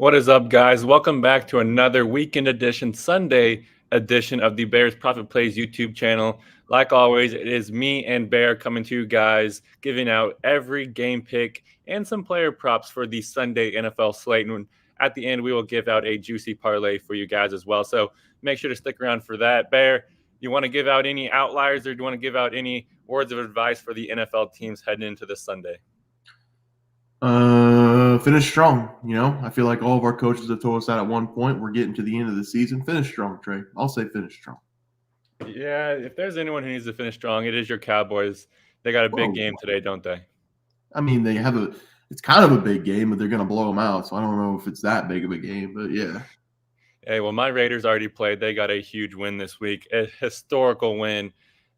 What is up, guys? Welcome back to another weekend edition, Sunday edition of the Bears Profit Plays YouTube channel. Like always, it is me and Bear coming to you guys, giving out every game pick and some player props for the Sunday NFL slate. And at the end, we will give out a juicy parlay for you guys as well. So make sure to stick around for that. Bear, you want to give out any outliers or do you want to give out any words of advice for the NFL teams heading into this Sunday? Finish strong. I feel like all of our coaches have told us that at one point. We're getting to the end of the season. Finish strong, Trey. I'll say finish strong. Yeah, if there's anyone who needs to finish strong, it is your Cowboys. They got a big game today, don't they? I mean, it's kind of a big game, but they're going to blow them out. So I don't know if it's that big of a game, but yeah. Hey, well, my Raiders already played. They got a huge win this week, a historical win,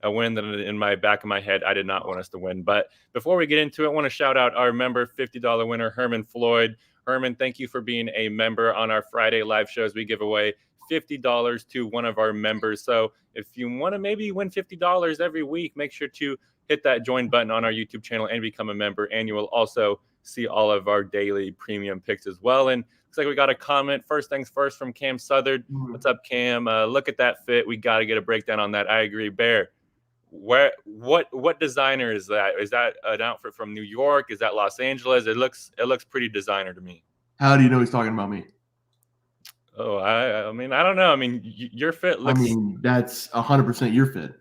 a win that in my back of my head, I did not want us to win. But before we get into it, I want to shout out our member, $50 winner, Herman Floyd. Herman, thank you for being a member on our Friday live shows. We give away $50 to one of our members. So if you want to maybe win $50 every week, make sure to hit that join button on our YouTube channel and become a member. And you will also see all of our daily premium picks as well. And looks like we got a comment. First things first from Cam Southard. What's up, Cam? Look at that fit. We got to get a breakdown on that. I agree. Bear, what designer is that? Is that an outfit from New York? Is that Los Angeles? It looks pretty designer to me. How do you know he's talking about me? Oh, I mean, I don't know. I mean, your fit looks. I mean, that's 100% your fit.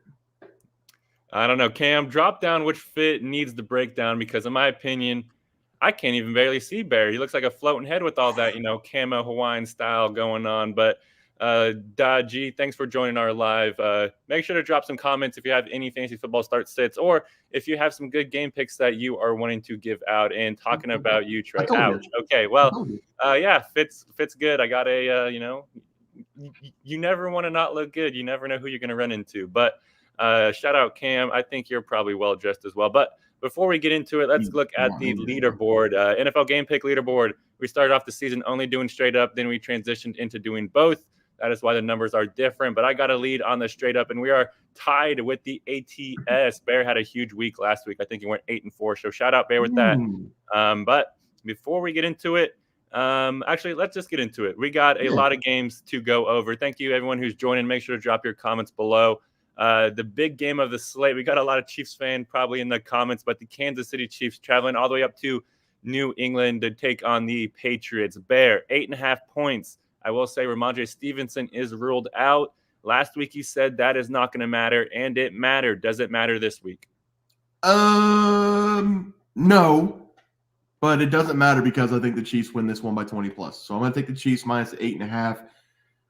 I don't know. Cam, drop down which fit needs the breakdown because, in my opinion, I can't even barely see Bear. He looks like a floating head with all that, camo Hawaiian style going on. But G, thanks for joining our live. Make sure to drop some comments if you have any fantasy football start sits or if you have some good game picks that you are wanting to give out. And talking about you, Trey. Ouch. Okay, well, yeah, fits good. I got a, you never want to not look good. You never know who you're going to run into. But shout out Cam. I think you're probably well dressed as well. But before we get into it, let's look at the leaderboard. NFL Game Pick leaderboard. We started off the season only doing straight up. Then we transitioned into doing both. That is why the numbers are different. But I got a lead on the straight up, and we are tied with the ATS. Bear had a huge week last week. I think he went 8-4. So shout out Bear with that. But before we get into it, actually, let's just get into it. We got a lot of games to go over. Thank you, everyone who's joining. Make sure to drop your comments below. The big game of the slate. We got a lot of Chiefs fan probably in the comments, but the Kansas City Chiefs traveling all the way up to New England to take on the Patriots. Bear, 8.5 points. I will say Ramondre Stevenson is ruled out. Last week he said that is not going to matter, and it mattered. Does it matter this week? No, but it doesn't matter because I think the Chiefs win this one by 20 plus. So I'm going to take the Chiefs minus 8.5.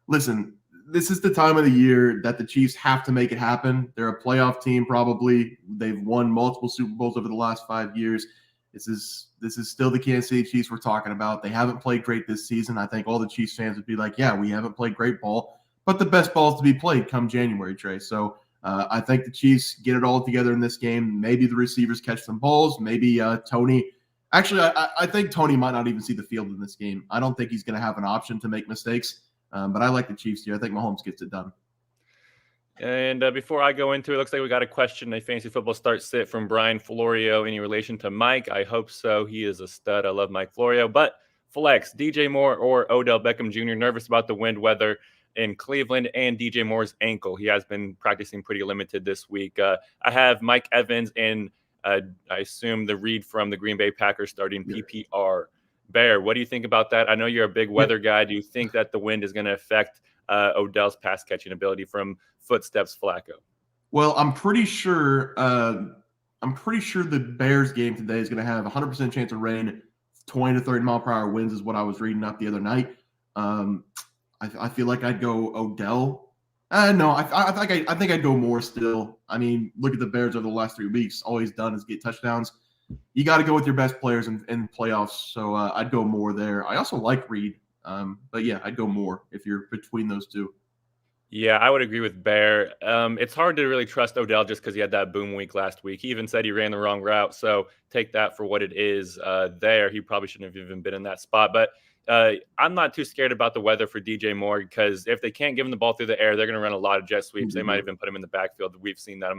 Listen, this is the time of the year that the Chiefs have to make it happen. They're a playoff team probably. They've won multiple Super Bowls over the last 5 years. This is still the Kansas City Chiefs we're talking about. They haven't played great this season. I think all the Chiefs fans would be like, yeah, we haven't played great ball, but the best ball is to be played come January, Trey. So I think the Chiefs get it all together in this game. Maybe the receivers catch some balls. Maybe Tony. Actually, I think Tony might not even see the field in this game. I don't think he's going to have an option to make mistakes, but I like the Chiefs here. I think Mahomes gets it done. And before I go into it, looks like we got a question, a fantasy football start sit from Brian Florio. Any relation to Mike? I hope so. He is a stud. I love Mike Florio. But flex, DJ Moore or Odell Beckham Jr. nervous about the wind weather in Cleveland and DJ Moore's ankle. He has been practicing pretty limited this week. I have Mike Evans and I assume the read from the Green Bay Packers starting PPR. Bear, what do you think about that? I know you're a big weather guy. Do you think that the wind is going to affect Odell's pass catching ability from footsteps Flacco? Well, I'm pretty sure the Bears game today is going to have 100% chance of rain. 20 to 30 mile per hour winds is what I was reading up the other night. I feel like I'd go Odell. No, I think I'd go Moore still. I mean, look at the Bears over the last 3 weeks. All he's done is get touchdowns. You got to go with your best players in playoffs. So I'd go Moore there. I also like Reed. But yeah, I'd go Moore if you're between those two. Yeah, I would agree with Bear. It's hard to really trust Odell just because he had that boom week last week. He even said he ran the wrong route. So take that for what it is there. He probably shouldn't have even been in that spot. But I'm not too scared about the weather for DJ Moore because if they can't give him the ball through the air, they're going to run a lot of jet sweeps. They might even put him in the backfield. We've seen that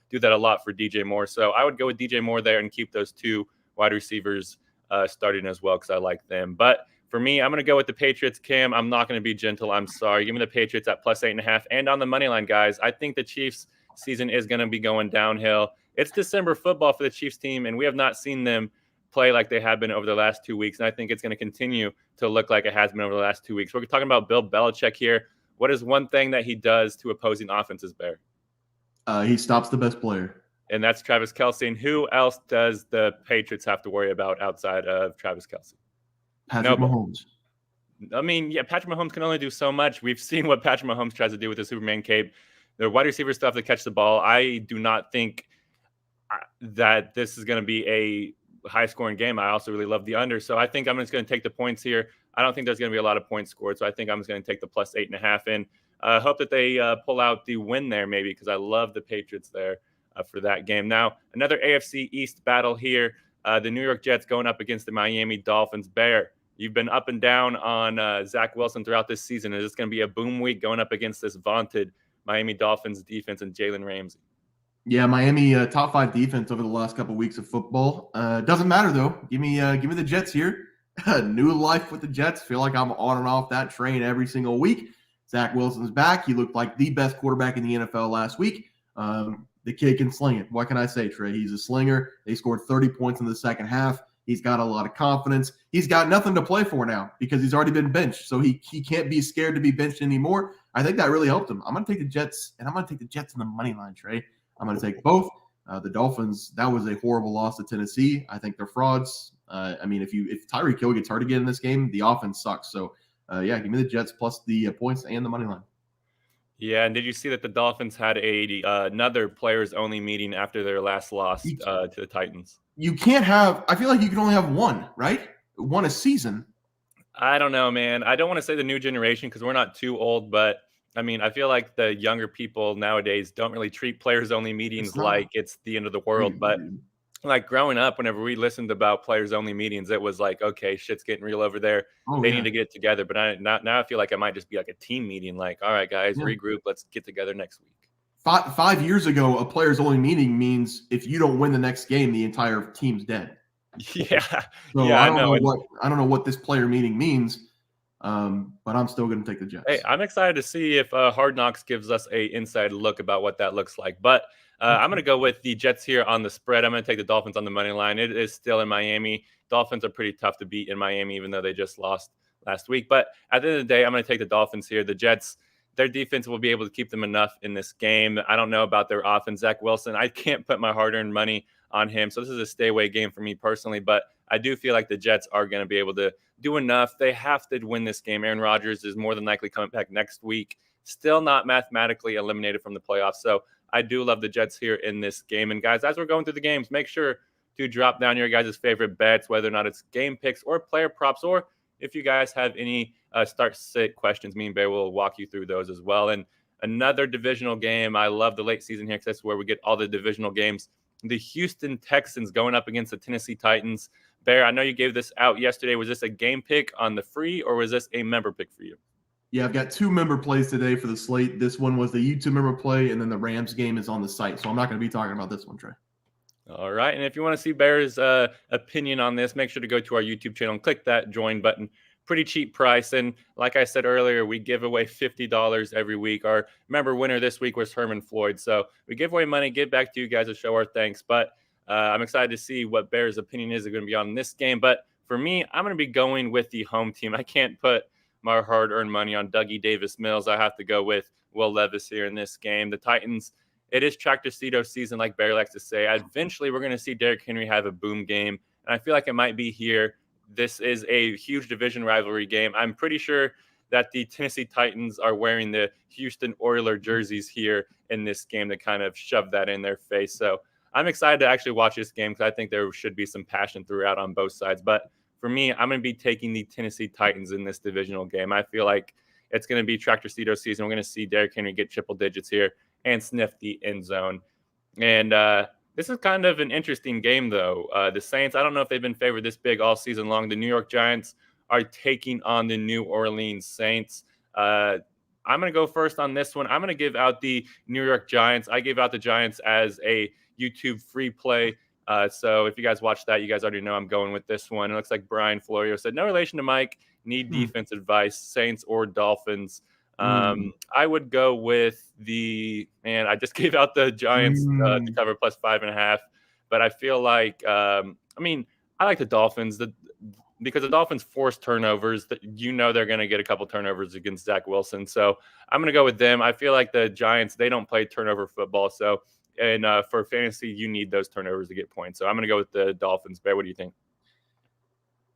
do that a lot for DJ Moore. So I would go with DJ Moore there and keep those two wide receivers starting as well because I like them. But For me, I'm going to go with the Patriots, Cam. I'm not going to be gentle. I'm sorry. Give me the Patriots at plus 8.5. And on the money line, guys, I think the Chiefs season is going to be going downhill. It's December football for the Chiefs team, and we have not seen them play like they have been over the last 2 weeks. And I think it's going to continue to look like it has been over the last 2 weeks. We're talking about Bill Belichick here. What is one thing that he does to opposing offenses, Bear? He stops the best player. And that's Travis Kelce. And who else does the Patriots have to worry about outside of Travis Kelce? Patrick Mahomes. I mean, yeah, Patrick Mahomes can only do so much. We've seen what Patrick Mahomes tries to do with the Superman cape. The wide receiver stuff to catch the ball. I do not think that this is going to be a high-scoring game. I also really love the under. So I think I'm just going to take the points here. I don't think there's going to be a lot of points scored. So I think I'm just going to take the plus 8.5 and hope that they pull out the win there maybe because I love the Patriots there for that game. Now, another AFC East battle here. The New York Jets going up against the Miami Dolphins. Bear, you've been up and down on Zach Wilson throughout this season. Is this going to be a boom week going up against this vaunted Miami Dolphins defense and Jalen Ramsey? Yeah, Miami top 5 defense over the last couple of weeks of football. Doesn't matter though. Give me the Jets here. New life with the Jets. Feel like I'm on and off that train every single week. Zach Wilson's back. He looked like the best quarterback in the NFL last week. The kid can sling it. What can I say, Trey? He's a slinger. They scored 30 points in the second half. He's got a lot of confidence. He's got nothing to play for now because he's already been benched. So he can't be scared to be benched anymore. I think that really helped him. I'm going to take the Jets, and I'm going to take the Jets in the money line, Trey. I'm going to take both. The Dolphins, that was a horrible loss to Tennessee. I think they're frauds. I mean, if Tyreek Hill gets hurt again in this game, the offense sucks. So, yeah, give me the Jets plus the points and the money line. Yeah, and did you see that the Dolphins had another players-only meeting after their last loss to the Titans? You can't have – I feel like you can only have one, right? One a season. I don't know, man. I don't want to say the new generation because we're not too old, but, I mean, I feel like the younger people nowadays don't really treat players-only meetings like it's the end of the world. But, like, growing up, whenever we listened about players-only meetings, it was like, okay, shit's getting real over there. They need to get it together. But now I feel like it might just be like a team meeting. Like, all right, guys, regroup. Let's get together next week. 5 years ago, a players-only meeting means if you don't win the next game, the entire team's dead. Yeah. So yeah, I don't know what this player meeting means, but I'm still going to take the Jets. Hey, I'm excited to see if Hard Knocks gives us a inside look about what that looks like. But I'm going to go with the Jets here on the spread. I'm going to take the Dolphins on the money line. It is still in Miami. Dolphins are pretty tough to beat in Miami, even though they just lost last week. But at the end of the day, I'm going to take the Dolphins here. The Jets, their defense will be able to keep them enough in this game. I don't know about their offense. Zach Wilson, I can't put my hard-earned money on him. So this is a stay-away game for me personally. But I do feel like the Jets are going to be able to do enough. They have to win this game. Aaron Rodgers is more than likely coming back next week. Still not mathematically eliminated from the playoffs. So I do love the Jets here in this game. And, guys, as we're going through the games, make sure to drop down your guys' favorite bets, whether or not it's game picks or player props, or if you guys have any start-sit questions, me and Bear will walk you through those as well. And another divisional game. I love the late season here because that's where we get all the divisional games. The Houston Texans going up against the Tennessee Titans. Bear, I know you gave this out yesterday. Was this a game pick on the free, or was this a member pick for you? Yeah, I've got 2 member plays today for the slate. This one was the YouTube member play, and then the Rams game is on the site. So I'm not going to be talking about this one, Trey. All right. And if you want to see Bear's opinion on this, make sure to go to our YouTube channel and click that join button. Pretty cheap price. And like I said earlier, we give away $50 every week. Our member winner this week was Herman Floyd. So we give away money, give back to you guys to show our thanks. But I'm excited to see what Bear's opinion is going to be on this game. But for me, I'm going to be going with the home team. I can't put my hard-earned money on Dougie Davis-Mills. I have to go with Will Levis here in this game. The Titans, it is Tractor-Cito season, like Bear likes to say. Eventually, we're going to see Derrick Henry have a boom game, and I feel like it might be here. This is a huge division rivalry game. I'm pretty sure that the Tennessee Titans are wearing the Houston Oilers jerseys here in this game to kind of shove that in their face. So I'm excited to actually watch this game because I think there should be some passion throughout on both sides. But for me, I'm going to be taking the Tennessee Titans in this divisional game. I feel like it's going to be Tractor-Cito season. We're going to see Derrick Henry get triple digits here and sniff the end zone. And this is kind of an interesting game, though. The Saints, I don't know if they've been favored this big all season long. The New York Giants are taking on the New Orleans Saints. I'm going to go first on this one. I'm going to give out the New York Giants. I gave out the Giants as a YouTube free play. So if you guys watch that, you guys already know I'm going with this one. It looks like Brian Florio said, no relation to Mike. need defense advice, Saints or Dolphins. Mm. I would go with I just gave out the Giants to cover plus 5.5, but I feel like, I like the Dolphins because the Dolphins force turnovers. That they're going to get a couple turnovers against Zach Wilson. So I'm going to go with them. I feel like the Giants, they don't play turnover football. So, and for fantasy, you need those turnovers to get points. So I'm going to go with the Dolphins. Bear, what do you think?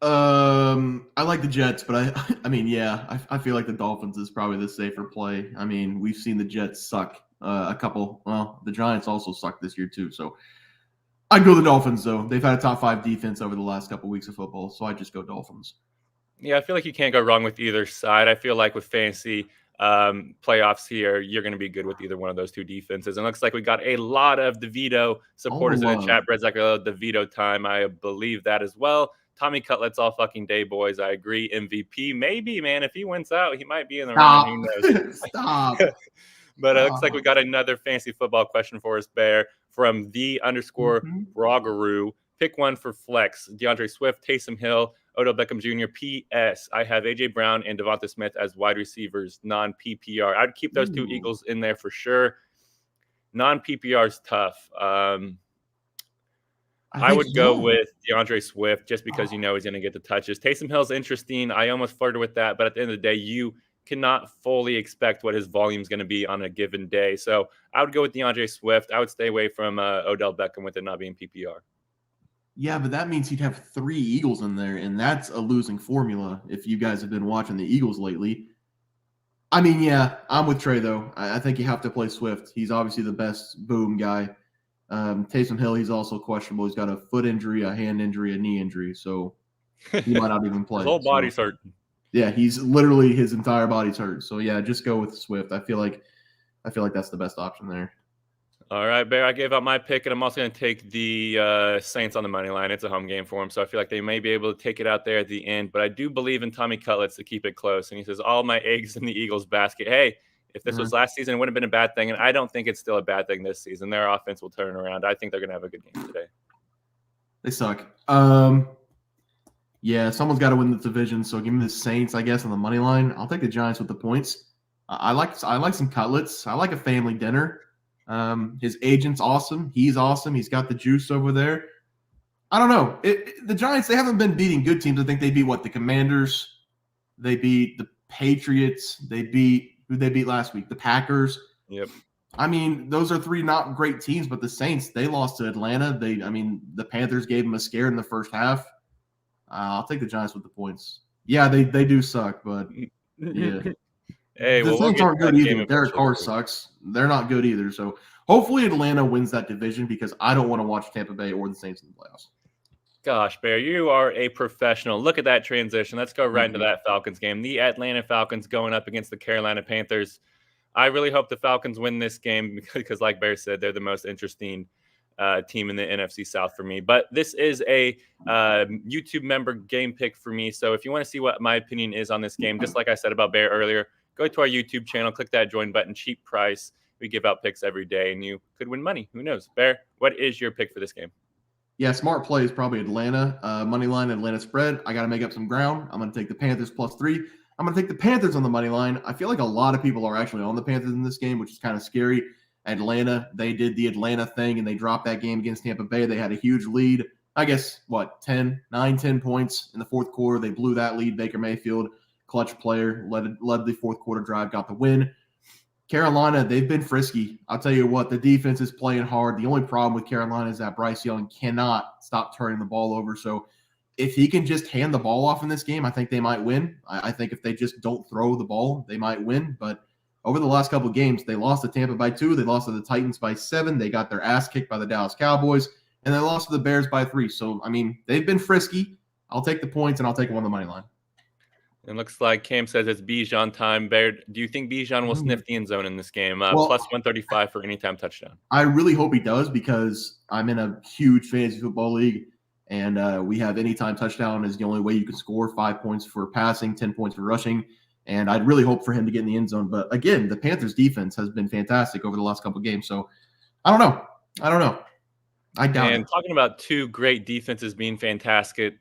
I like the Jets, but I feel like the Dolphins is probably the safer play. I mean, we've seen the Jets suck the Giants also suck this year too. So I'd go the Dolphins though. They've had a top 5 defense over the last couple weeks of football, so I just go Dolphins. Yeah, I feel like you can't go wrong with either side. I feel like with fantasy playoffs here, you're going to be good with either one of those two defenses. And it looks like we got a lot of DeVito supporters in the chat. Brett's like, DeVito time. I believe that as well. Tommy Cutlets all fucking day, boys. I agree. MVP, maybe, man. If he wins out, he might be in the running. Who knows? Stop. But it looks like we got another fantasy football question for us, Bear, from _Brogaroo. Pick one for flex. DeAndre Swift, Taysom Hill, Odell Beckham Jr. P.S. I have A.J. Brown and Devonta Smith as wide receivers, non-PPR. I'd keep those two Eagles in there for sure. Non-PPR is tough. I would go with DeAndre Swift just because he's going to get the touches. Taysom Hill's interesting. I almost flirted with that, but at the end of the day, you cannot fully expect what his volume is going to be on a given day. So I would go with DeAndre Swift. I would stay away from Odell Beckham with it not being PPR. Yeah, but that means he'd have 3 Eagles in there, and that's a losing formula if you guys have been watching the Eagles lately. I mean, yeah, I'm with Trey, though. I think you have to play Swift. He's obviously the best boom guy. Taysom Hill, he's also questionable. He's got a foot injury, a hand injury, a knee injury, so he might not even play. His whole body's hurt. Yeah, he's literally his entire body's hurt. So yeah, just go with Swift. I feel like that's the best option there. All right, Bear, I gave out my pick, and I'm also going to take the Saints on the money line. It's a home game for them, so I feel like they may be able to take it out there at the end. But I do believe in Tommy Cutlets to keep it close. And he says, all my eggs in the Eagles basket. Hey, if this was last season, it wouldn't have been a bad thing. And I don't think it's still a bad thing this season. Their offense will turn around. I think they're going to have a good game today. They suck. Yeah, someone's got to win the division. So give me the Saints, I guess, on the money line. I'll take the Giants with the points. I like some cutlets. I like a family dinner. His agent's awesome. He's awesome. He's got the juice over there. I don't know. The Giants, they haven't been beating good teams. I think they beat the Commanders. They beat the Patriots. They beat who they beat last week? The Packers. Yep. I mean, those are 3 not great teams, but the Saints, they lost to Atlanta. The Panthers gave them a scare in the first half. I'll take the Giants with the points. Yeah, they do suck, but yeah. Hey, the Saints aren't good either. Derek Carr sucks. They're not good either. So hopefully Atlanta wins that division because I don't want to watch Tampa Bay or the Saints in the playoffs. Gosh, Bear, you are a professional. Look at that transition. Let's go right into that Falcons game. The Atlanta Falcons going up against the Carolina Panthers. I really hope the Falcons win this game because, like Bear said, they're the most interesting team in the NFC South for me. But this is a YouTube member game pick for me. So if you want to see what my opinion is on this game, just like I said about Bear earlier, go to our YouTube channel, click that join button, cheap price. We give out picks every day, and you could win money. Who knows? Bear, what is your pick for this game? Yeah, smart play is probably Atlanta. Money line, Atlanta spread. I got to make up some ground. I'm going to take the Panthers +3. I'm going to take the Panthers on the money line. I feel like a lot of people are actually on the Panthers in this game, which is kind of scary. Atlanta, they did the Atlanta thing, and they dropped that game against Tampa Bay. They had a huge lead. I guess, 10 points in the fourth quarter. They blew that lead. Baker Mayfield, clutch player, led the fourth quarter drive, got the win. Carolina, they've been frisky. I'll tell you what, the defense is playing hard. The only problem with Carolina is that Bryce Young cannot stop turning the ball over. So if he can just hand the ball off in this game, I think they might win. I think if they just don't throw the ball, they might win. But over the last couple of games, they lost to Tampa by 2. They lost to the Titans by 7. They got their ass kicked by the Dallas Cowboys. And they lost to the Bears by 3. So, I mean, they've been frisky. I'll take the points, and I'll take them on the money line. It looks like Cam says it's Bijan time. Bear, do you think Bijan will sniff the end zone in this game? Plus 135 for anytime touchdown. I really hope he does because I'm in a huge fantasy football league, and we have anytime touchdown is the only way you can score. 5 points for passing, 10 points for rushing, and I'd really hope for him to get in the end zone. But again, the Panthers' defense has been fantastic over the last couple of games, so I don't know. I doubt it. And talking about 2 great defenses being fantastic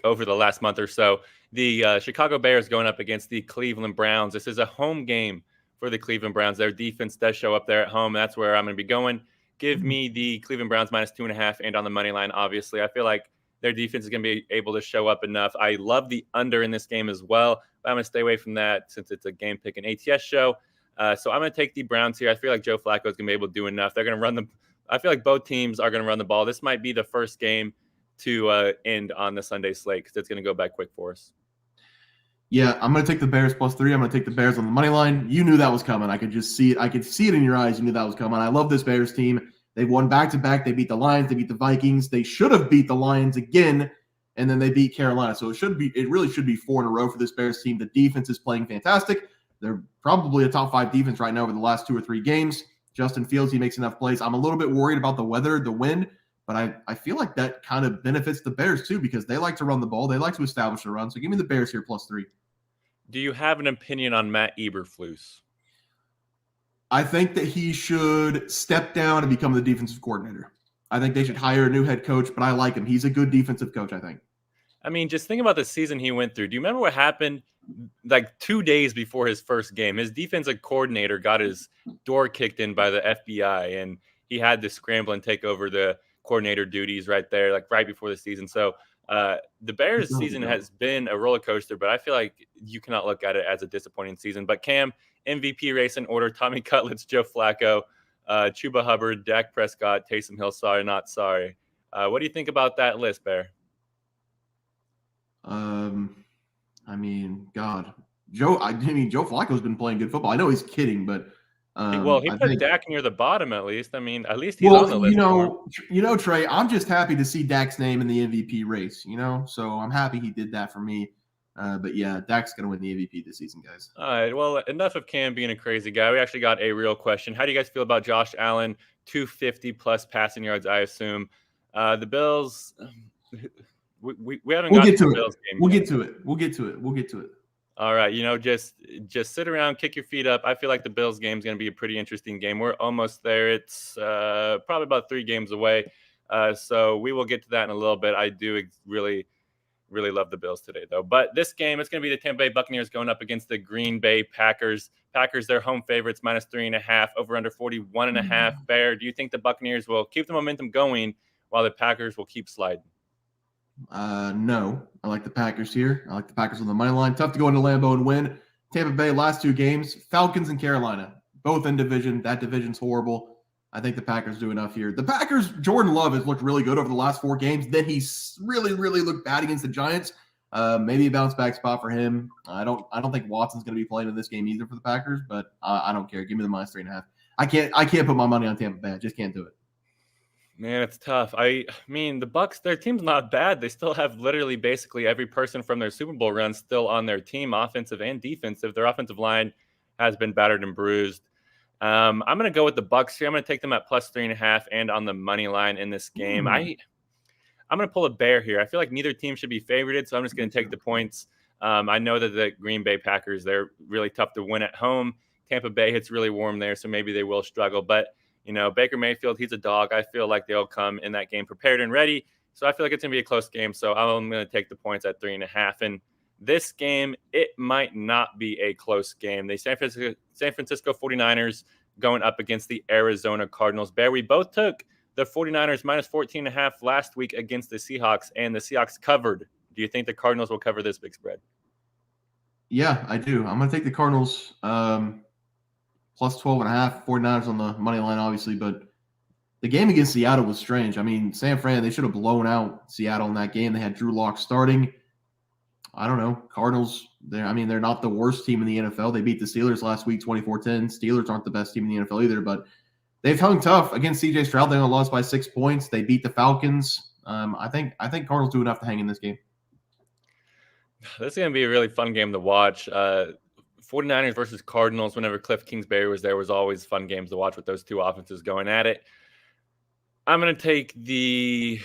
over the last month or so, The Chicago Bears going up against the Cleveland Browns. This is a home game for the Cleveland Browns. Their defense does show up there at home. That's where I'm going to be going. Give me the Cleveland Browns -2.5 and on the money line, obviously. I feel like their defense is going to be able to show up enough. I love the under in this game as well, but I'm going to stay away from that since it's a game pick and ATS show. So I'm going to take the Browns here. I feel like Joe Flacco is going to be able to do enough. They're going to run the – I feel like both teams are going to run the ball. This might be the first game to end on the Sunday slate because it's going to go by quick for us. Yeah, I'm going to take the Bears +3. I'm going to take the Bears on the money line. You knew that was coming. I could just see it. I could see it in your eyes. You knew that was coming. I love this Bears team. They've won back-to-back. They beat the Lions. They beat the Vikings. They should have beat the Lions again, and then they beat Carolina. So it really should be 4 in a row for this Bears team. The defense is playing fantastic. They're probably a top 5 defense right now over the last 2 or 3 games. Justin Fields, he makes enough plays. I'm a little bit worried about the weather, the wind, but I feel like that kind of benefits the Bears too because they like to run the ball. They like to establish a run. So give me the Bears here +3. Do you have an opinion on Matt Eberflus? I think that he should step down and become the defensive coordinator. I think they should hire a new head coach, but I like him. He's a good defensive coach, I think. I mean, just think about the season he went through. Do you remember what happened like 2 days before his first game? His defensive coordinator got his door kicked in by the FBI, and he had to scramble and take over the coordinator duties right there, like right before the season. So the Bears season has been a roller coaster, but I feel like you cannot look at it as a disappointing season. But Cam, MVP race in order: Tommy Cutlets, Joe Flacco, Chuba Hubbard, Dak Prescott, Taysom Hill. Sorry, not sorry. What do you think about that list, Bear? I mean, God, Joe Flacco's been playing good football. I know he's kidding, but he put Dak near the bottom at least. I mean, at least he's on the list. Trey, I'm just happy to see Dak's name in the MVP race. So I'm happy he did that for me. But yeah, Dak's gonna win the MVP this season, guys. All right. Well, enough of Cam being a crazy guy. We actually got a real question. How do you guys feel about Josh Allen? 250 plus passing yards, I assume. The Bills. We haven't got to the Bills game. We'll get to it. All right, just sit around, kick your feet up. I feel like the Bills game is going to be a pretty interesting game. We're almost there. It's probably about 3 games away. So we will get to that in a little bit. I do really, really love the Bills today, though. But this game, it's going to be the Tampa Bay Buccaneers going up against the Green Bay Packers. Packers, they're home favorites, -3.5, over under 41.5. Bear, do you think the Buccaneers will keep the momentum going while the Packers will keep sliding? No, I like the Packers here. I like the Packers on the money line. Tough to go into Lambeau and win. Tampa Bay, last 2 games, Falcons and Carolina, both in division. That division's horrible. I think the Packers do enough here. The Packers, Jordan Love has looked really good over the last 4 games. Then he's really, really looked bad against the Giants. Maybe a bounce back spot for him. I don't think Watson's going to be playing in this game either for the Packers, but I don't care. Give me the -3.5. I can't put my money on Tampa Bay. I just can't do it. Man, it's tough. I mean, the Bucs, their team's not bad. They still have literally basically every person from their Super Bowl run still on their team, offensive and defensive. Their offensive line has been battered and bruised. I'm going to go with the Bucs here. I'm going to take them at +3.5 and on the money line in this game. I'm going to pull a Bear here. I feel like neither team should be favorited, so I'm just going to take the points. I know that the Green Bay Packers, they're really tough to win at home. Tampa Bay hits really warm there, so maybe they will struggle. But Baker Mayfield, he's a dog. I feel like they'll come in that game prepared and ready. So I feel like it's going to be a close game. So I'm going to take the points at 3.5. And this game, it might not be a close game. The San Francisco 49ers going up against the Arizona Cardinals. Bear, we both took the 49ers -14.5 last week against the Seahawks, and the Seahawks covered. Do you think the Cardinals will cover this big spread? Yeah, I do. I'm going to take the Cardinals +12.5, 49ers on the money line, obviously, but the game against Seattle was strange. I mean, San Fran, they should have blown out Seattle in that game. They had Drew Lock starting. I don't know. Cardinals, they're not the worst team in the NFL. They beat the Steelers last week, 24-10. Steelers aren't the best team in the NFL either, but they've hung tough against C.J. Stroud. They only lost by 6 points. They beat the Falcons. I think Cardinals do enough to hang in this game. This is going to be a really fun game to watch. 49ers versus Cardinals, whenever Cliff Kingsbury was there, was always fun games to watch with those 2 offenses going at it. I'm going to take the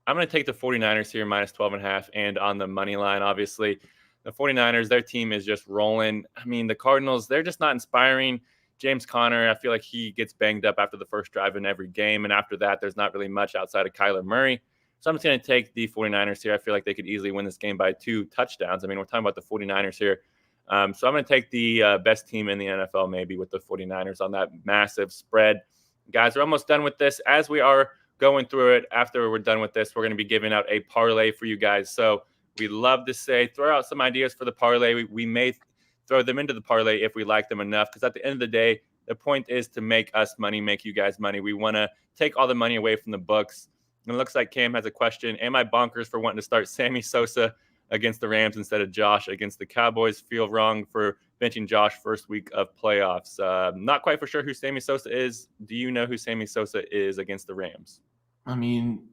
49ers here -12.5 and on the money line. Obviously, the 49ers, their team is just rolling. I mean, the Cardinals, they're just not inspiring. James Conner, I feel like he gets banged up after the first drive in every game, and after that, there's not really much outside of Kyler Murray. So I'm just going to take the 49ers here. I feel like they could easily win this game by 2 touchdowns. I mean, we're talking about the 49ers here. So I'm going to take the best team in the NFL maybe with the 49ers on that massive spread. Guys, we're almost done with this. As we are going through it, after we're done with this, we're going to be giving out a parlay for you guys. So we love to say, throw out some ideas for the parlay. We may throw them into the parlay if we like them enough, because at the end of the day, the point is to make us money, make you guys money. We want to take all the money away from the books. And it looks like Cam has a question. Am I bonkers for wanting to start Sammy Sosa against the Rams instead of Josh against the Cowboys? Feel wrong for benching Josh first week of playoffs. Not quite for sure who Sammy Sosa is. Do you know who Sammy Sosa is against the Rams? I mean,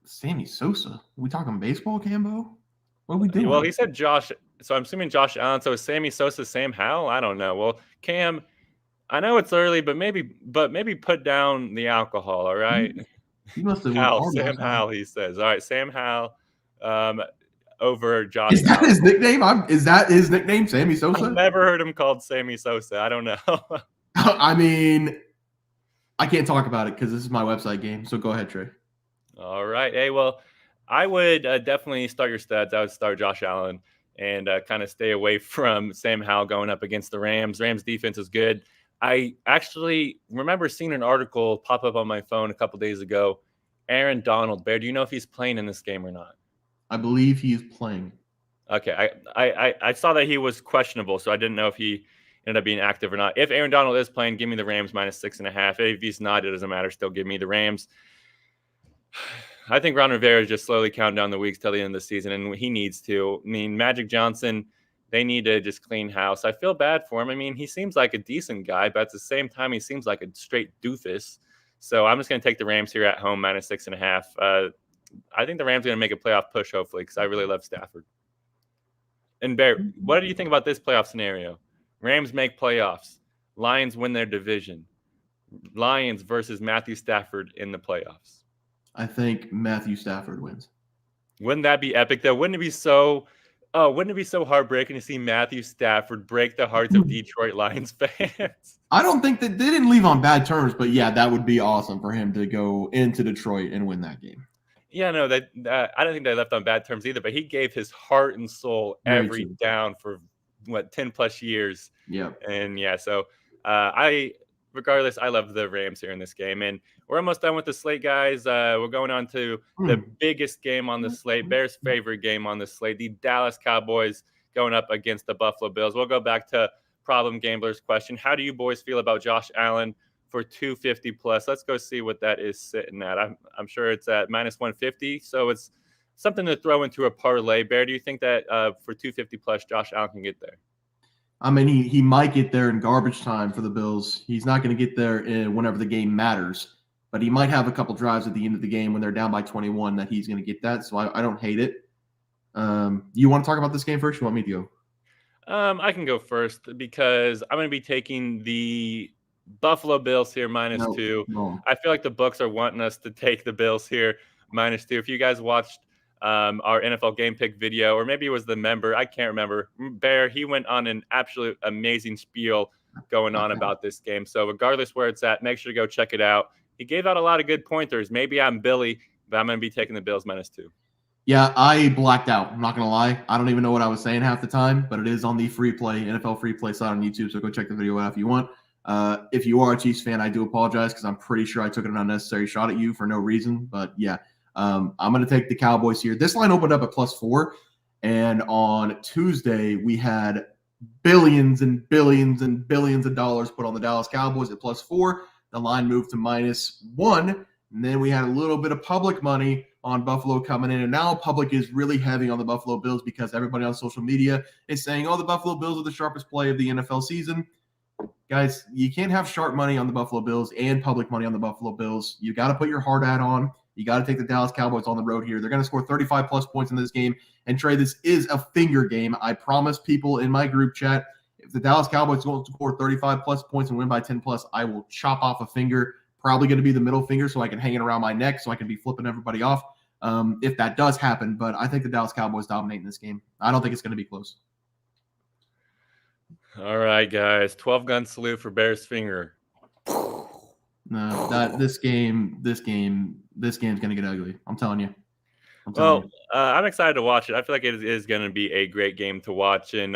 Sammy Sosa. We talking baseball, Cambo? What are we doing? Well, he said Josh, so I'm assuming Josh Allen. So is Sammy Sosa Sam Howell? I don't know. Well, Cam, I know it's early, but maybe put down the alcohol. All right. He must have Sam Howell, he says. All right, Sam Howell over Josh. Is that Allen. his nickname? Is that his nickname, Sammy Sosa? I've never heard him called Sammy Sosa. I don't know. I mean, I can't talk about it because this is my website game. So go ahead, Trey. All right. Hey, well, I would definitely start your studs. I would start Josh Allen and kind of stay away from Sam Howell going up against the Rams. Rams defense is good. I actually remember seeing an article pop up on my phone a couple days ago. Aaron Donald, Bear, do you know if he's playing in this game or not? I believe he's playing. Okay, I saw that he was questionable, so I didn't know if he ended up being active or not. If Aaron Donald is playing, give me the Rams -6.5. If he's not, it doesn't matter. Still give me the Rams. I think Ron Rivera is just slowly counting down the weeks till the end of the season, and he needs to. I mean, Magic Johnson, they need to just clean house. I feel bad for him. I mean, he seems like a decent guy, but at the same time, he seems like a straight doofus. So I'm just going to take the Rams here at home -6.5. I think the Rams are going to make a playoff push, hopefully, because I really love Stafford. And Bear, what do you think about this playoff scenario? Rams make playoffs. Lions win their division. Lions versus Matthew Stafford in the playoffs. I think Matthew Stafford wins. Wouldn't that be epic, though? Wouldn't it be so heartbreaking to see Matthew Stafford break the hearts of Detroit Lions fans? I don't think that they didn't leave on bad terms, but yeah, that would be awesome for him to go into Detroit and win that game. Yeah, no, I don't think they left on bad terms either, but he gave his heart and soul every down for 10 plus years. Yeah. And yeah, so regardless, I love the Rams here in this game. And we're almost done with the slate, guys. We're going on to the biggest game on the slate, Bears' favorite game on the slate, the Dallas Cowboys going up against the Buffalo Bills. We'll go back to Problem Gambler's question. How do you boys feel about Josh Allen for 250 plus? Let's go see what that is sitting at. I'm sure it's at -150, so it's something to throw into a parlay. Bear, do you think that for 250 plus, Josh Allen can get there? I mean, he might get there in garbage time for the Bills. He's not going to get there whenever the game matters, but he might have a couple drives at the end of the game when they're down by 21 that he's going to get that. So I don't hate it. You want to talk about this game first? You want me to go? I can go first because I'm going to be taking the Buffalo Bills here -2. No. I feel like the books are wanting us to take the Bills here -2. If you guys watched our NFL game pick video, or maybe it was the member, I can't remember. Bear, he went on an absolute amazing spiel going on about this game. So regardless where it's at, make sure to go check it out. He gave out a lot of good pointers. Maybe I'm Billy, but I'm going to be taking the Bills -2. Yeah, I blacked out. I'm not going to lie. I don't even know what I was saying half the time, but it is on the free play, NFL free play side on YouTube. So go check the video out if you want. If you are a Chiefs fan, I do apologize because I'm pretty sure I took an unnecessary shot at you for no reason. But yeah, I'm going to take the Cowboys here. This line opened up at +4, and on Tuesday we had billions and billions and billions of dollars put on the Dallas Cowboys at +4. The line moved to -1, and then we had a little bit of public money on Buffalo coming in, and now public is really heavy on the Buffalo Bills because everybody on social media is saying, oh, the Buffalo Bills are the sharpest play of the NFL season. Guys, you can't have sharp money on the Buffalo Bills and public money on the Buffalo Bills. You got to put your hard hat on. You got to take the Dallas Cowboys on the road here. They're going to score 35-plus points in this game. And, Trey, this is a finger game. I promise people in my group chat, if the Dallas Cowboys don't score 35-plus points and win by 10-plus, I will chop off a finger. Probably going to be the middle finger so I can hang it around my neck so I can be flipping everybody off if that does happen. But I think the Dallas Cowboys dominate in this game. I don't think it's going to be close. All right, guys. 12-gun salute for Bear's finger. No, this game's going to get ugly. I'm telling you. I'm telling Well, you. I'm excited to watch it. I feel like it is going to be a great game to watch. And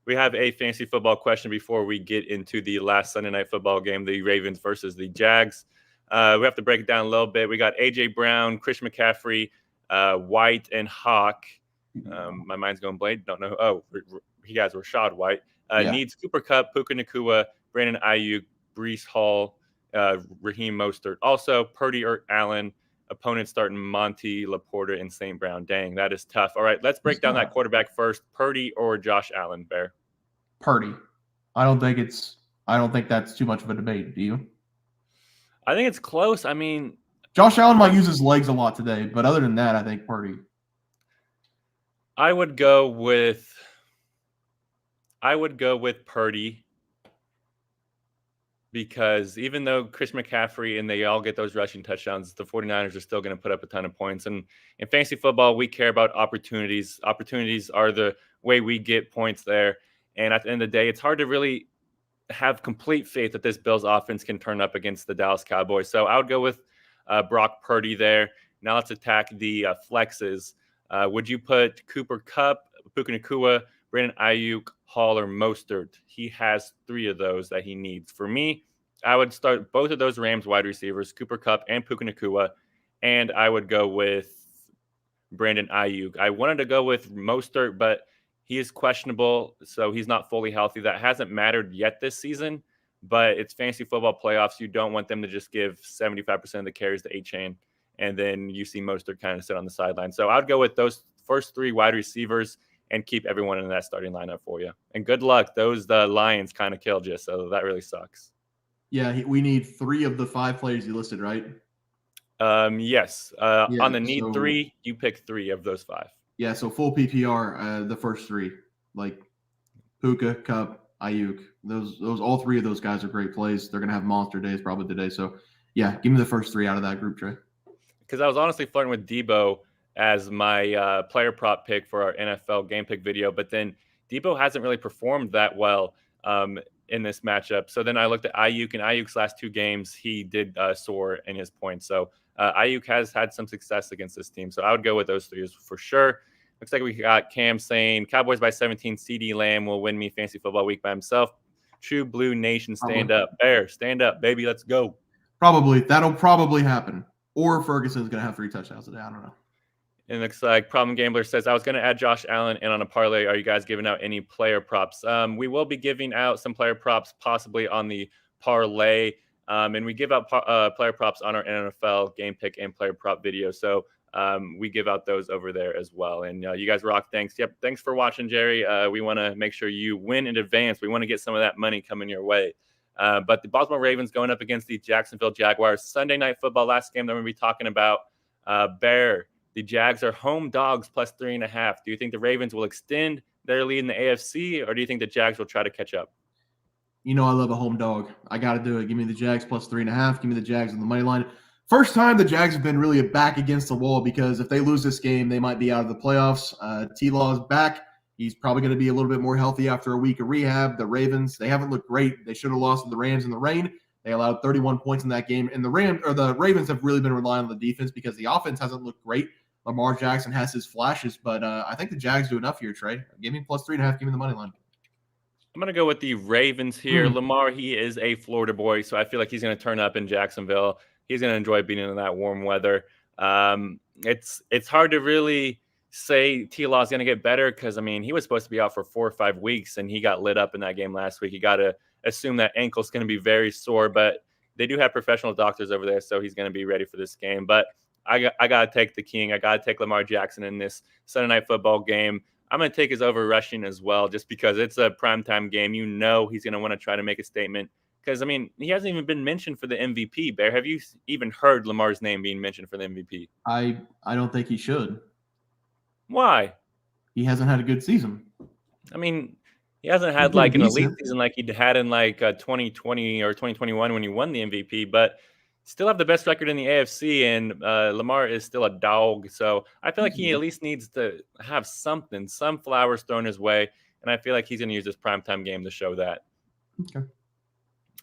we have a fantasy football question before we get into the last Sunday night football game, the Ravens versus the Jags. We have to break it down a little bit. We got A.J. Brown, Chris McCaffrey, White, and Hawk. My mind's going blank. Don't know. Oh, he has Rashad White. Yeah. Needs Cooper Kupp, Puka Nakua, Brandon Ayuk, Brees Hall, Raheem Mostert. Also, Purdy or Allen. Opponent starting Monty, Laporta, and St. Brown. Dang, that is tough. All right, let's break down that quarterback first. Purdy or Josh Allen, Bear? Purdy. I don't think that's too much of a debate. Do you? I think it's close. I mean, Josh Allen might use his legs a lot today, but other than that, I think Purdy. I would go with Purdy because even though Chris McCaffrey and they all get those rushing touchdowns, the 49ers are still going to put up a ton of points. And in fantasy football, we care about opportunities. Opportunities are the way we get points there. And at the end of the day, it's hard to really have complete faith that this Bills offense can turn up against the Dallas Cowboys. So I would go with Brock Purdy there. Now let's attack the flexes. Would you put Cooper Kupp, Puka Nakua, Brandon Ayuk, Hall, or Mostert? He has 3 of those that he needs. For me, I would start both of those Rams wide receivers, Cooper Kupp and Puka Nakua, and I would go with Brandon Ayuk. I wanted to go with Mostert, but he is questionable, so he's not fully healthy. That hasn't mattered yet this season, but it's fantasy football playoffs. You don't want them to just give 75% of the carries to A-Chain, and then you see Mostert kind of sit on the sideline. So I'd go with those first 3 wide receivers and keep everyone in that starting lineup for you. And good luck. The Lions kind of killed you, so that really sucks. Yeah, we need 3 of the 5 players you listed, right? Yes. On the need 3, you pick 3 of those 5. Yeah, so full PPR, the first 3, like Puka, Kupp, Ayuk. Those all 3 of those guys are great plays. They're gonna have monster days probably today. So yeah, give me the first 3 out of that group, Trey. Because I was honestly flirting with Debo as my player prop pick for our NFL game pick video, but then Debo hasn't really performed that well in this matchup. So then I looked at Ayuk, and Ayuk's last 2 games, he did soar in his points. So Ayuk has had some success against this team. So I would go with those 3 for sure. Looks like we got Cam saying Cowboys by 17, CD Lamb will win me fantasy football week by himself. True Blue Nation, stand up. Bear, stand up, baby. Let's go. That'll probably happen. Or Ferguson's going to have 3 touchdowns today. I don't know. And it looks like Problem Gambler says, I was going to add Josh Allen in on a parlay. Are you guys giving out any player props? We will be giving out some player props possibly on the parlay. And we give out player props on our NFL game pick and player prop video. So we give out those over there as well. And you guys rock. Thanks. Yep. Thanks for watching, Jerry. We want to make sure you win in advance. We want to get some of that money coming your way. But the Baltimore Ravens going up against the Jacksonville Jaguars. Sunday Night Football, last game that we're going to be talking about. Bear, the Jags are home dogs plus 3.5. Do you think the Ravens will extend their lead in the AFC, or do you think the Jags will try to catch up? You know I love a home dog. I got to do it. Give me the Jags plus 3.5. Give me the Jags on the money line. First time the Jags have been really back against the wall, because if they lose this game, they might be out of the playoffs. T-Law is back. He's probably going to be a little bit more healthy after a week of rehab. The Ravens, they haven't looked great. They should have lost to the Rams in the rain. They allowed 31 points in that game. And the Ravens have really been relying on the defense because the offense hasn't looked great. Lamar Jackson has his flashes, but I think the Jags do enough here, Trey. Give me plus 3.5. Give me the money line. I'm going to go with the Ravens here. Lamar, he is a Florida boy, so I feel like he's going to turn up in Jacksonville. He's going to enjoy being in that warm weather. It's hard to really say T-Law is going to get better because, I mean, he was supposed to be out for 4 or 5 weeks, and he got lit up in that game last week. You got to assume that ankle's going to be very sore, but they do have professional doctors over there, so he's going to be ready for this game. But I got to take the king. I got to take Lamar Jackson in this Sunday Night Football game. I'm going to take his over rushing as well, just because it's a primetime game. You know he's going to want to try to make a statement because, I mean, he hasn't even been mentioned for the MVP, Bear. Have you even heard Lamar's name being mentioned for the MVP? I don't think he should. Why? He hasn't had a good season. I mean, he hasn't had like an elite season like he had in like 2020 or 2021 when he won the MVP, but still have the best record in the AFC, and Lamar is still a dog. So I feel like he at least needs to have something, some flowers thrown his way, and I feel like he's going to use this primetime game to show that. Okay.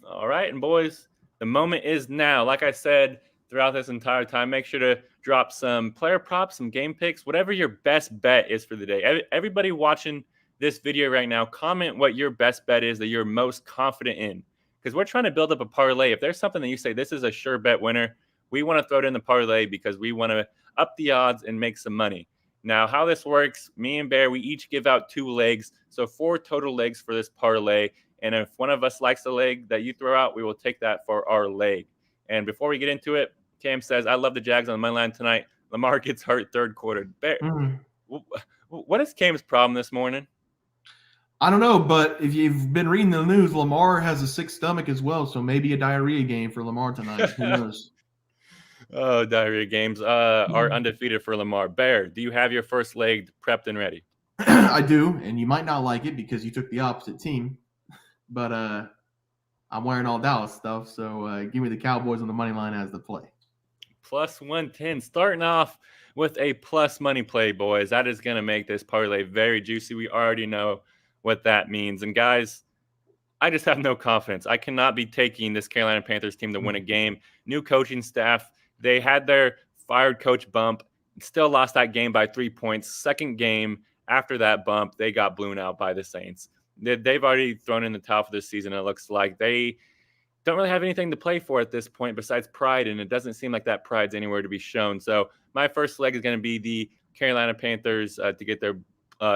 All right, and boys, the moment is now. Like I said throughout this entire time, make sure to drop some player props, some game picks, whatever your best bet is for the day. Everybody watching this video right now, comment what your best bet is that you're most confident in, because we're trying to build up a parlay. If there's something that you say, this is a sure bet winner, we want to throw it in the parlay because we want to up the odds and make some money. Now, how this works, me and Bear, we each give out 2 legs, so 4 total legs for this parlay. And if one of us likes the leg that you throw out, we will take that for our leg. And before we get into it, Cam says, I love the Jags on the money line tonight. Lamar gets hurt third quarter. Bear, what is Cam's problem this morning? I don't know, but if you've been reading the news, Lamar has a sick stomach as well, so maybe a diarrhea game for Lamar tonight. Who knows? Oh, diarrhea games are undefeated for Lamar. Bear, do you have your first leg prepped and ready? I do, and you might not like it because you took the opposite team, but I'm wearing all Dallas stuff, so give me the Cowboys on the money line as the play. Plus 110, starting off with a plus money play, boys. That is going to make this parlay very juicy. We already know what that means. And guys, I just have no confidence. I cannot be taking this Carolina Panthers team to win a game. New coaching staff. They had their fired coach bump, still lost that game by 3 points. Second game after that bump, they got blown out by the Saints. They've already thrown in the towel for this season. It looks like they don't really have anything to play for at this point besides pride, and it doesn't seem like that pride's anywhere to be shown. So my first leg is going to be the Carolina Panthers to get their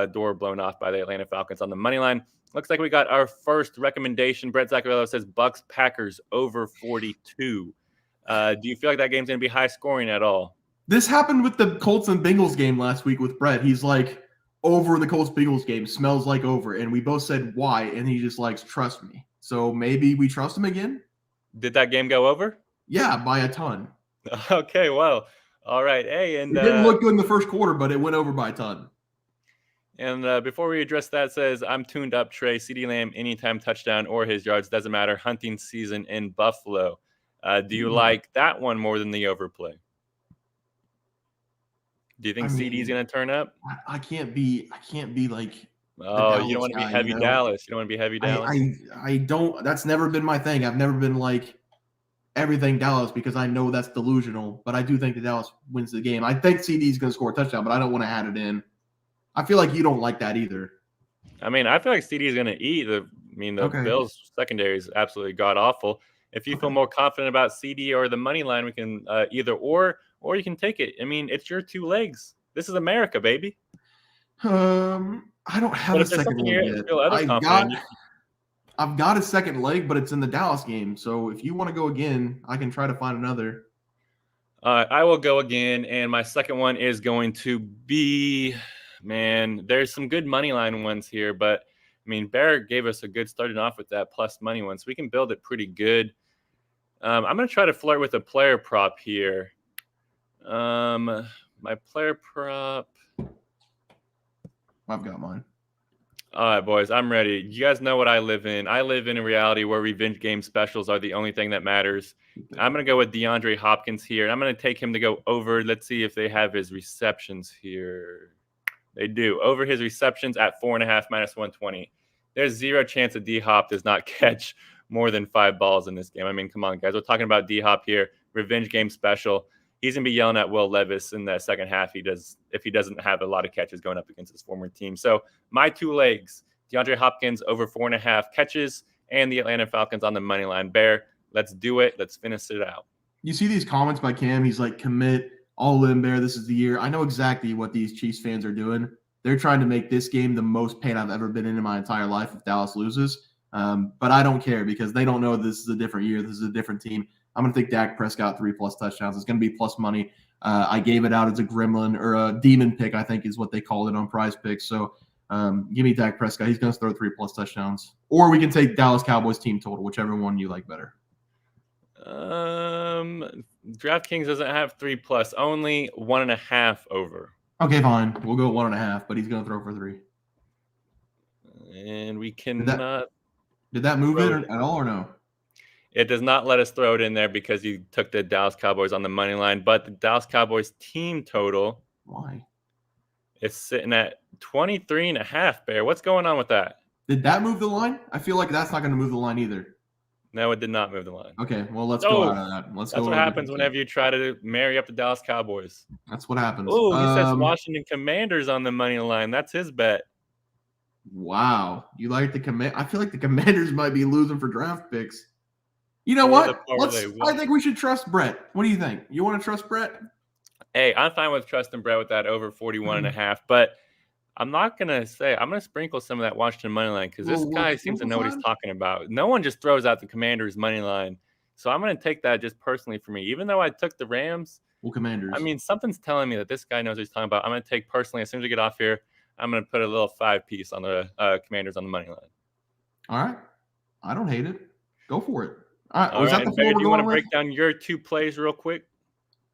door blown off by the Atlanta Falcons on the money line. Looks like we got our first recommendation. Brett Zaccarello says Bucks Packers over 42. Do you feel like that game's going to be high scoring at all? This happened with the Colts and Bengals game last week with Brett. He's like, over the Colts-Bengals game, smells like over. And we both said why, and he just likes, trust me. So maybe we trust him again? Did that game go over? Yeah, by a ton. Okay, well, all right. Hey, and it didn't look good in the first quarter, but it went over by a ton. And before we address that, says, I'm tuned up, Trey. CeeDee Lamb, anytime touchdown or his yards, doesn't matter. Hunting season in Buffalo. Do you like that one more than the overplay? Do you think CeeDee's going to turn up? I can't be like. Oh, you don't want to be heavy Dallas. You don't want to be heavy Dallas. I don't. That's never been my thing. I've never been like everything Dallas because I know that's delusional. But I do think that Dallas wins the game. I think CeeDee's going to score a touchdown, but I don't want to add it in. I feel like you don't like that either. I mean, I feel like CeeDee is going to eat. The Bills secondary is absolutely god awful. If you feel more confident about CeeDee or the money line, we can either or you can take it. I mean, it's your 2 legs. This is America, baby. I don't have a second leg yet. I've got a second leg, but it's in the Dallas game. So if you want to go again, I can try to find another. I will go again, and my second one is going to be, man, there's some good money line ones here, but I mean, Bear gave us a good starting off with that plus money one, so we can build it pretty good. I'm going to try to flirt with a player prop here. My player prop. I've got mine. All right, boys, I'm ready. You guys know what I live in. I live in a reality where revenge game specials are the only thing that matters. I'm going to go with DeAndre Hopkins here, and I'm going to take him to go over. Let's see if they have his receptions here. They do. Over his receptions at 4.5 minus 120. There's zero chance that D-Hop does not catch more than 5 balls in this game. I mean, come on, guys. We're talking about D-Hop here. Revenge game special. He's going to be yelling at Will Levis in the second half if he doesn't have a lot of catches going up against his former team. So my 2 legs, DeAndre Hopkins over 4.5 catches and the Atlanta Falcons on the money line. Bear, let's do it. Let's finish it out. You see these comments by Cam? He's like, commit, all in, Bear. This is the year. I know exactly what these Chiefs fans are doing. They're trying to make this game the most pain I've ever been in my entire life if Dallas loses. But I don't care because they don't know this is a different year. This is a different team. I'm going to take Dak Prescott 3+ touchdowns. It's going to be plus money. I gave it out as a gremlin or a demon pick, I think is what they called it on Prize Picks. So give me Dak Prescott. He's going to throw 3+ touchdowns. Or we can take Dallas Cowboys team total, whichever one you like better. DraftKings doesn't have 3+, only 1.5 over. Okay, fine. We'll go 1.5, but he's going to throw for 3. And we cannot. Did that move it at all or no? It does not let us throw it in there because you took the Dallas Cowboys on the money line, but the Dallas Cowboys team total. Why? It's sitting at 23.5, Bear. What's going on with that? Did that move the line? I feel like that's not going to move the line either. No, it did not move the line. Okay, well, let's go Oh, out of that. Let's that's go what out of happens whenever you try to marry up the Dallas Cowboys. That's what happens. Oh, he says Washington Commanders on the money line. That's his bet. Wow, you like the command? I feel like the Commanders might be losing for draft picks. You know For the what? parlay. I think we should trust Brett. What do you think? You want to trust Brett? Hey, I'm fine with trusting Brett with that over 41.5, but I'm not gonna say I'm gonna sprinkle some of that Washington money line because this guy seems to know what he's talking about. No one just throws out the Commanders money line, so I'm gonna take that just personally for me. Even though I took the Rams, Well, Commanders. I mean something's telling me that this guy knows what he's talking about. I'm gonna take personally as soon as we get off here. I'm gonna put a little 5-piece on the Commanders on the money line. All right, I don't hate it. Go for it. All right, All right, and Barry, do you want to break down your 2 plays real quick?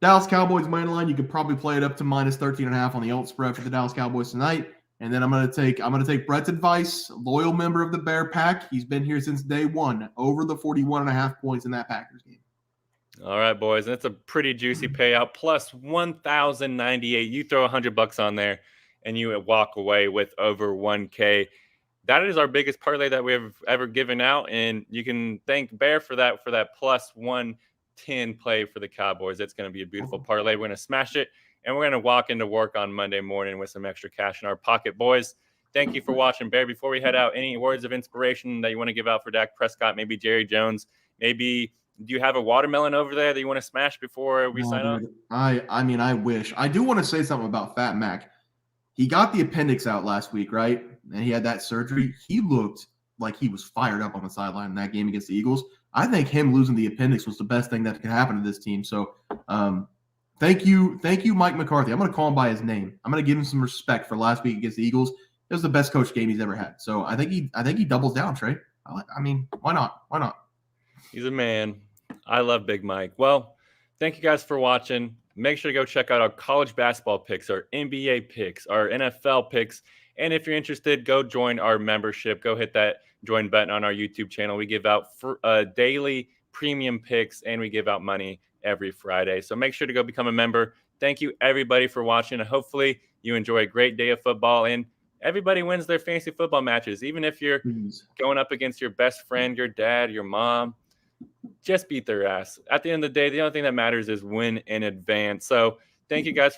Dallas Cowboys money line. You could probably play it up to minus 13.5 on the alt spread for the Dallas Cowboys tonight. And then I'm gonna take Brett's advice, loyal member of the Bear Pack. He's been here since day one, over the 41.5 points in that Packers game. All right, boys, and it's a pretty juicy payout, plus 1,098. You throw $100 on there, and you walk away with over 1K. That is our biggest parlay that we have ever given out, and you can thank Bear for that plus 110 play for the Cowboys. It's going to be a beautiful parlay. We're going to smash it, and we're going to walk into work on Monday morning with some extra cash in our pocket, boys. Thank you for watching, Bear. Before we head out, any words of inspiration that you want to give out for Dak Prescott? Maybe Jerry Jones. Maybe do you have a watermelon over there that you want to smash before we sign off? I mean, I wish. I do want to say something about Fat Mac. He got the appendix out last week, right? And he had that surgery. He looked like he was fired up on the sideline in that game against the Eagles. I think him losing the appendix was the best thing that could happen to this team. So thank you, Mike McCarthy. I'm going to call him by his name. I'm going to give him some respect for last week against the Eagles. It was the best coach game he's ever had. So I think he doubles down, Trey. I mean, why not? Why not? He's a man. I love Big Mike. Well, thank you guys for watching. Make sure to go check out our college basketball picks, our NBA picks, our NFL picks. And if you're interested, go join our membership. Go hit that join button on our YouTube channel. We give out daily premium picks, and we give out money every Friday. So make sure to go become a member. Thank you, everybody, for watching. And hopefully you enjoy a great day of football. And everybody wins their fantasy football matches. Even if you're going up against your best friend, your dad, your mom, just beat their ass. At the end of the day, the only thing that matters is win in advance. So thank you guys